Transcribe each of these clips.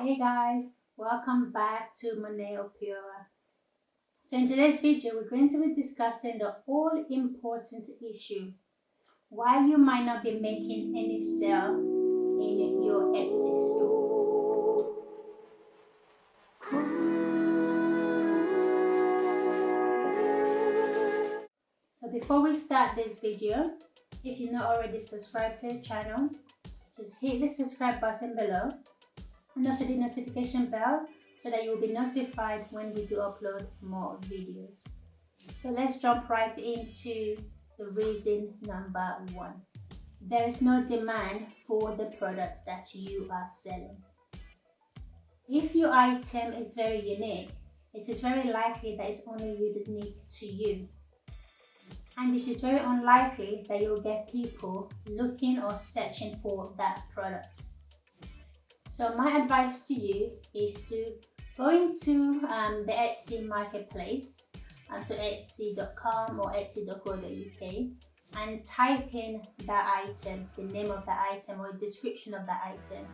Hey guys, welcome back to Moneo Pure. So in today's video, we're going to be discussing the all-important issue, why you might not be making any sale in your Etsy store. So before we start this video, if you're not already subscribed to the channel, just hit the subscribe button below and also the notification bell so that you will be notified when we do upload more videos. So let's jump right into the reason number one. There is no demand for the products that you are selling. If your item is very unique, it is very likely that it's only unique to you. And it is very unlikely that you'll get people looking or searching for that product. So my advice to you is to go into the Etsy marketplace, so etsy.com or etsy.co.uk, and type in that item, the name of the item or description of that item,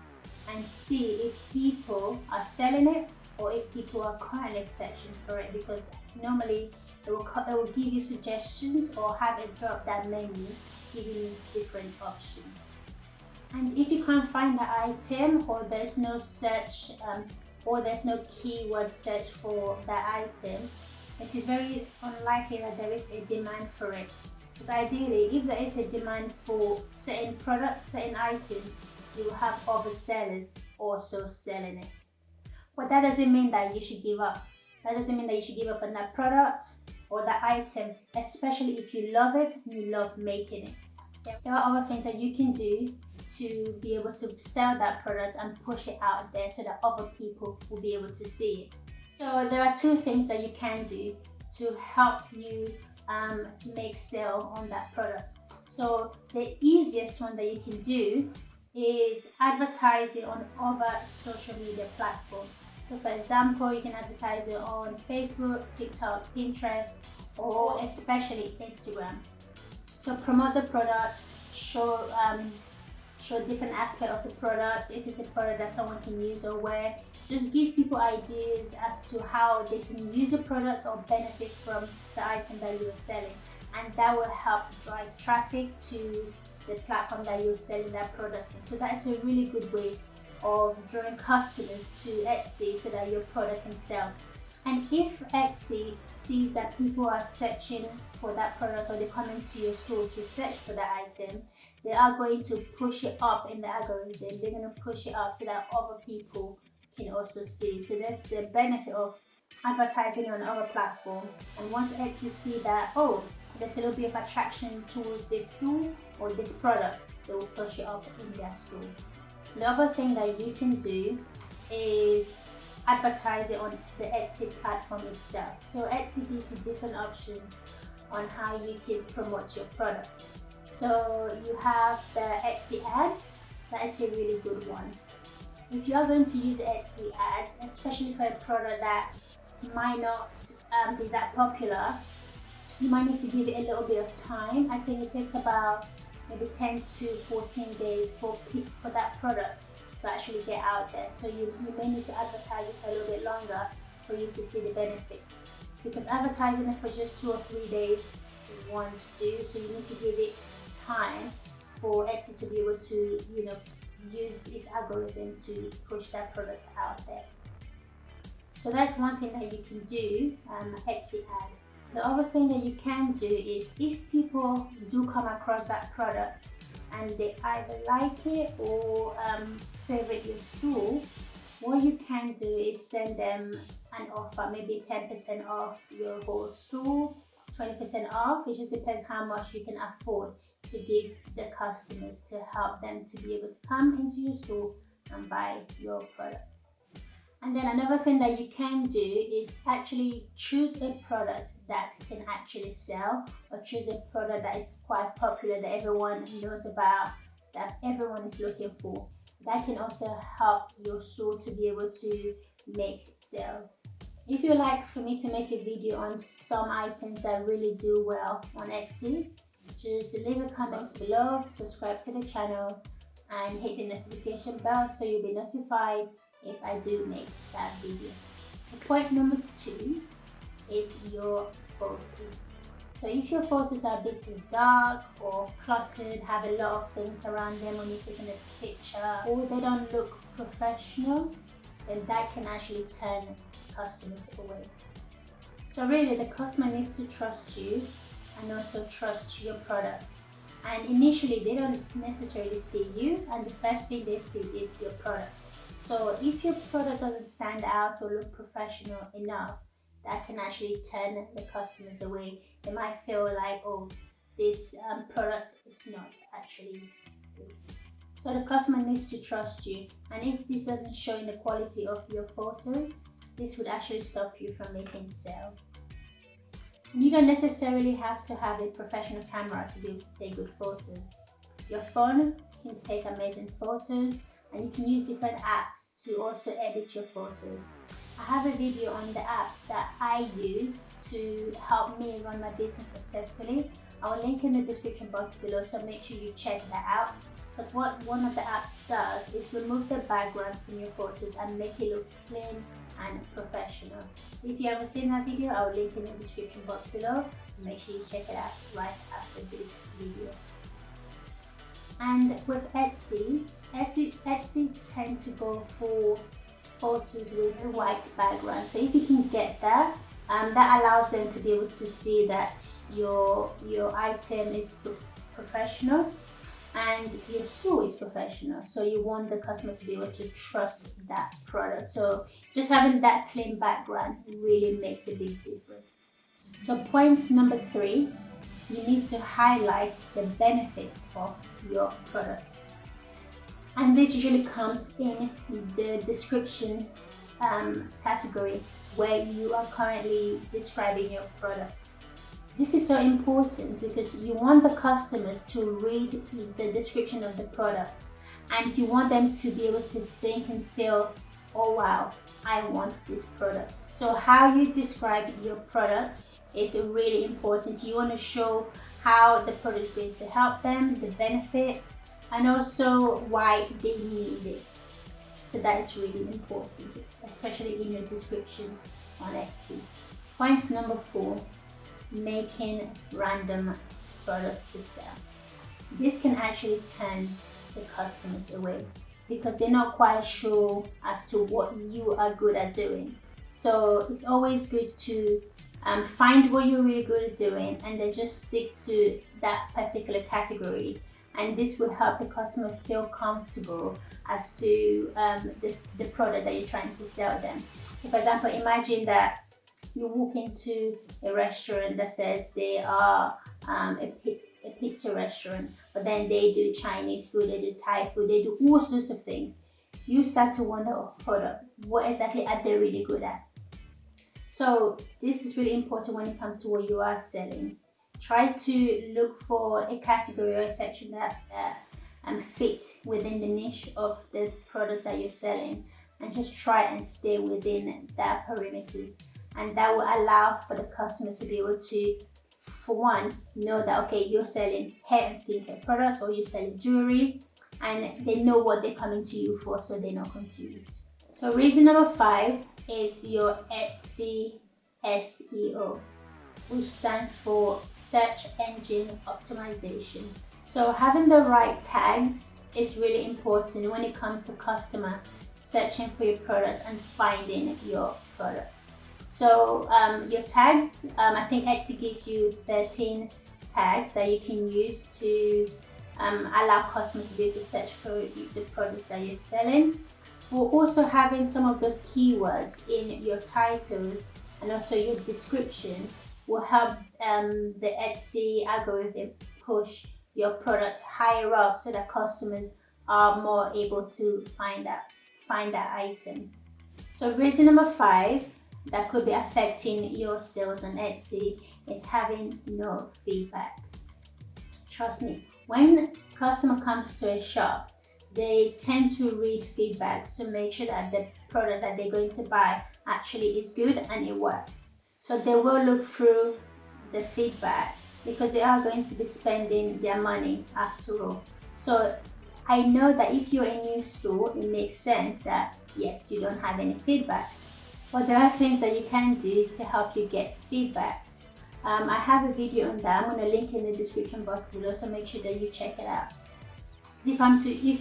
and see if people are selling it or if people are currently searching for it, because normally it will give you suggestions or have it drop that menu giving you different options. And if you can't find the item, or there's no search or there's no keyword search for that item, it is very unlikely that there is a demand for it. Because ideally, if there is a demand for certain products, certain items, you will have other sellers also selling it. But that doesn't mean that you should give up. That doesn't mean that you should give up on that product or that item, especially if you love it and you love making it. There are other things that you can do to be able to sell that product and push it out there so that other people will be able to see it. So there are two things that you can do to help you make sale on that product. So the easiest one that you can do is advertise it on other social media platforms. So for example, you can advertise it on Facebook, TikTok, Pinterest, or especially Instagram. So promote the product, show different aspects of the product. If it's a product that someone can use or wear, just give people ideas as to how they can use the product or benefit from the item that you are selling, and that will help drive traffic to the platform that you're selling that product in. So that's a really good way of drawing customers to Etsy so that your product can sell. And if Etsy sees that people are searching for that product, or they're coming to your store to search for that item, they are going to push it up in the algorithm. They're going to push it up so that other people can also see. So that's the benefit of advertising on other platforms. And once Etsy see that, oh, there's a little bit of attraction towards this store or this product, they will push it up in their store. The other thing that you can do is advertise it on the Etsy platform itself. So Etsy gives you different options on how you can promote your product. So you have the Etsy ads. That is a really good one. If you are going to use the Etsy ad, especially for a product that might not be that popular, you might need to give it a little bit of time. I think it takes about maybe 10 to 14 days for that product to actually get out there. So you may need to advertise it for a little bit longer for you to see the benefit. Because advertising it for just 2 or 3 days won't do. So you need to give it time for Etsy to be able to, use its algorithm to push that product out there. So that's one thing that you can do, Etsy ad. The other thing that you can do is, if people do come across that product and they either like it or favorite your store, what you can do is send them an offer, maybe 10% off your whole store, 20% off. It just depends how much you can afford to give the customers to help them to be able to come into your store and buy your product. And then another thing that you can do is actually choose a product that can actually sell, or choose a product that is quite popular, that everyone knows about, that everyone is looking for. That can also help your store to be able to make sales. If you'd like for me to make a video on some items that really do well on Etsy, just leave a comment below, subscribe to the channel, and hit the notification bell so you'll be notified if I do make that video. Point number 2 is your photos. So if your photos are a bit too dark or cluttered, have a lot of things around them when you're taking a picture, or they don't look professional, then that can actually turn customers away. So really, the customer needs to trust you and also trust your product. And initially, they don't necessarily see you, and the first thing they see is your product. So if your product doesn't stand out or look professional enough, that can actually turn the customers away. They might feel like, oh, this product is not actually good. So the customer needs to trust you. And if this doesn't show in the quality of your photos, this would actually stop you from making sales. You don't necessarily have to have a professional camera to be able to take good photos. Your phone can take amazing photos, and you can use different apps to also edit your photos. I have a video on the apps that I use to help me run my business successfully. I will link in the description box below, so make sure you check that out. Because what one of the apps does is remove the background from your photos and make it look clean and professional. If you haven't seen that video, I will link in the description box below. Make sure you check it out right after this video. And with Etsy tend to go for photos with a white background. So if you can get that, that allows them to be able to see that your item is professional and your store is professional. So you want the customer to be able to trust that product. So just having that clean background really makes a big difference. So point number 3, you need to highlight the benefits of your products. And this usually comes in the description category where you are currently describing your products. This is so important because you want the customers to read the description of the product, and you want them to be able to think and feel, oh wow, I want this product. So how you describe your product is really important. You want to show how the product is going to help them, the benefits, and also why they need it. So that is really important, especially in your description on Etsy. Point number 4, making random products to sell. This can actually turn the customers away because they're not quite sure as to what you are good at doing. So it's always good to find what you're really good at doing and then just stick to that particular category, and this will help the customer feel comfortable as to the product that you're trying to sell them. So for example, imagine that you walk into a restaurant that says they are a pizza restaurant, but then they do Chinese food, they do Thai food, they do all sorts of things. You start to wonder, oh, hold up, what exactly are they really good at? So this is really important when it comes to what you are selling. Try to look for a category or a section that fit within the niche of the products that you're selling, and just try and stay within that perimeters. And that will allow for the customers to be able to, for one, know that, okay, you're selling hair and skincare products or you're selling jewelry, and they know what they're coming to you for, so they're not confused. So reason number 5 is your Etsy SEO, which stands for Search Engine Optimization. So having the right tags is really important when it comes to customer searching for your product and finding your products. So your tags, I think Etsy gives you 13 tags that you can use to allow customers to be able to search for the products that you're selling. We're also having some of those keywords in your titles and also your description will help the Etsy algorithm push your product higher up so that customers are more able to find that item. So reason number 5 that could be affecting your sales on Etsy is having no feedbacks. Trust me, when a customer comes to a shop, they tend to read feedbacks to make sure that the product that they're going to buy actually is good and it works. So they will look through the feedback because they are going to be spending their money after all. So I know that if you're a new store, it makes sense that yes, you don't have any feedback. But there are things that you can do to help you get feedback. I have a video on that. I'm going to link in the description box below, so make sure that you check it out. If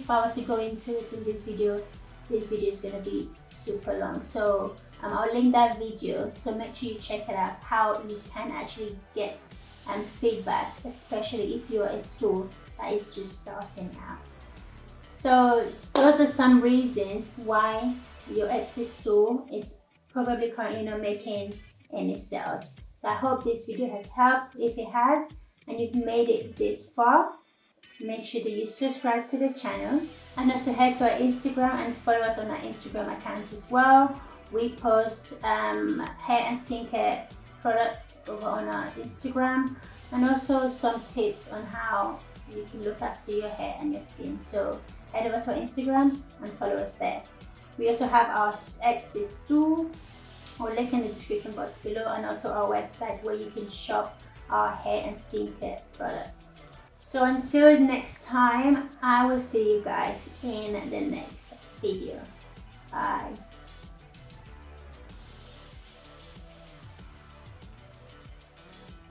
I was to go into it in this video is going to be super long. So I'll link that video. So make sure you check it out, how you can actually get feedback, especially if you're a store that is just starting out. So those are some reasons why your Etsy store is probably currently not making any sales. So I hope this video has helped. If it has, and you've made it this far, make sure that you subscribe to the channel, and also head to our Instagram and follow us on our Instagram accounts as well. We post hair and skincare products over on our Instagram, and also some tips on how you can look after your hair and your skin. So head over to our Instagram and follow us there. We also have our Etsy store, or link in the description box below, and also our website where you can shop our hair and skincare products. So until next time, I will see you guys in the next video. Bye.